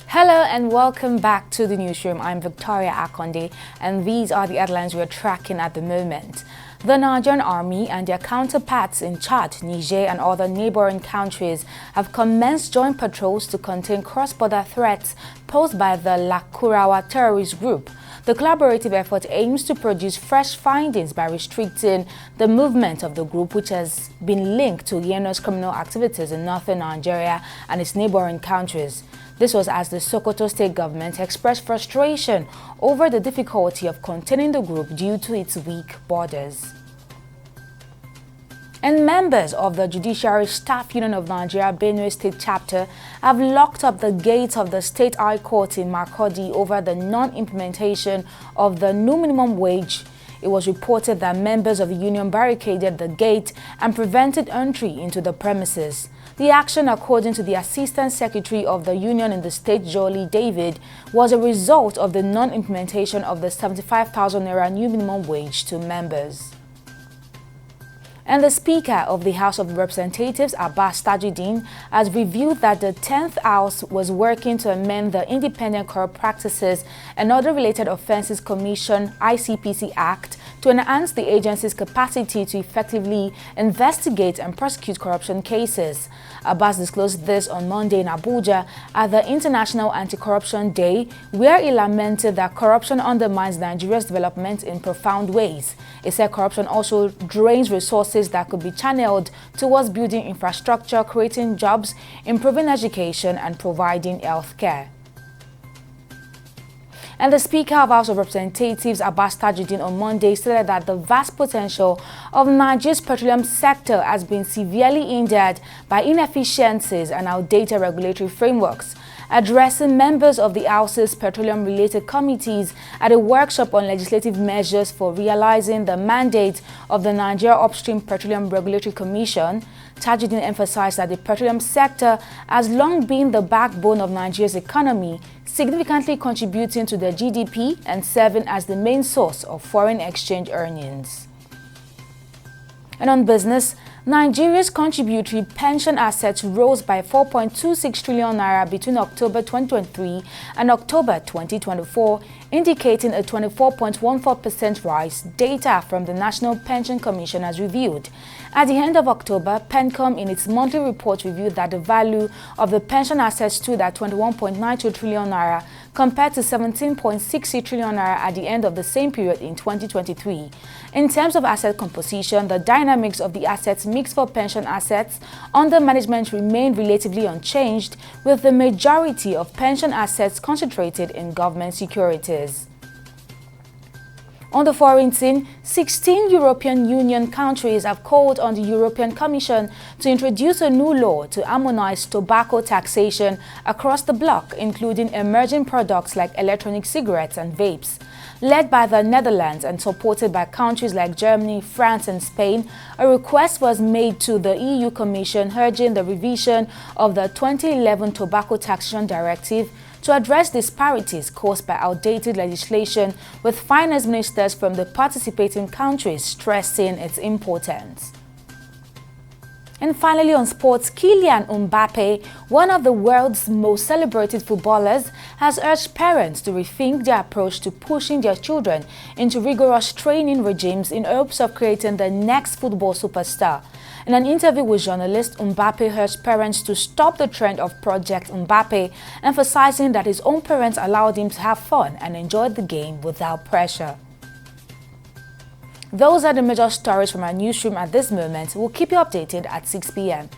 Hello and welcome back to the newsroom. I'm Victoria Akonde and these are the headlines we're tracking at the moment. The Nigerian army and their counterparts in Chad, Niger and other neighboring countries have commenced joint patrols to contain cross-border threats posed by the Lakurawa terrorist group. The collaborative effort aims to produce fresh findings by restricting the movement of the group, which has been linked to heinous criminal activities in northern Nigeria and its neighboring countries. This was as the Sokoto state government expressed frustration over the difficulty of containing the group due to its weak borders. And members of the Judiciary Staff Union of Nigeria Benue State Chapter have locked up the gates of the State High Court in Makurdi over the non-implementation of the new minimum wage. It was reported that members of the union barricaded the gate and prevented entry into the premises. The action, according to the Assistant Secretary of the Union in the state, Jolie David, was a result of the non-implementation of the 75,000 naira new minimum wage to members. And the Speaker of the House of Representatives, Abbas Tajuddin, has revealed that the 10th House was working to amend the Independent Corrupt Practices and Other Related Offences Commission (ICPC) Act to enhance the agency's capacity to effectively investigate and prosecute corruption cases. Abbas disclosed this on Monday in Abuja at the International Anti-Corruption Day, where he lamented that corruption undermines Nigeria's development in profound ways. He said corruption also drains resources that could be channeled towards building infrastructure, creating jobs, improving education, and providing health care. And the Speaker of the House of Representatives, Abbas Tajuddin, on Monday stated that the vast potential of Nigeria's petroleum sector has been severely hindered by inefficiencies and outdated regulatory frameworks. Addressing members of the House's petroleum-related committees at a workshop on legislative measures for realizing the mandate of the Nigeria Upstream Petroleum Regulatory Commission, Tajuddin emphasized that the petroleum sector has long been the backbone of Nigeria's economy, significantly contributing to the GDP and serving as the main source of foreign exchange earnings. And on business, Nigeria's contributory pension assets rose by 4.26 trillion naira between October 2023 and October 2024, indicating a 24.14% rise, data from the National Pension Commission has revealed. At the end of October, PENCOM in its monthly report reviewed that the value of the pension assets stood at 21.92 trillion naira compared to 17.60 trillion naira at the end of the same period in 2023. In terms of asset composition, the dynamics of the assets mix for pension assets under management remained relatively unchanged, with the majority of pension assets concentrated in government securities. On the foreign scene, 16 European Union countries have called on the European Commission to introduce a new law to harmonize tobacco taxation across the bloc, including emerging products like electronic cigarettes and vapes. Led by the Netherlands and supported by countries like Germany, France and Spain, a request was made to the EU Commission urging the revision of the 2011 Tobacco Taxation Directive to address disparities caused by outdated legislation, with finance ministers from the participating countries stressing its importance. And finally on sports, Kylian Mbappe, one of the world's most celebrated footballers, has urged parents to rethink their approach to pushing their children into rigorous training regimes in hopes of creating the next football superstar. In an interview with journalists, Mbappe urged parents to stop the trend of Project Mbappe, emphasizing that his own parents allowed him to have fun and enjoy the game without pressure. Those are the major stories from our newsroom at this moment. We'll keep you updated at 6 p.m.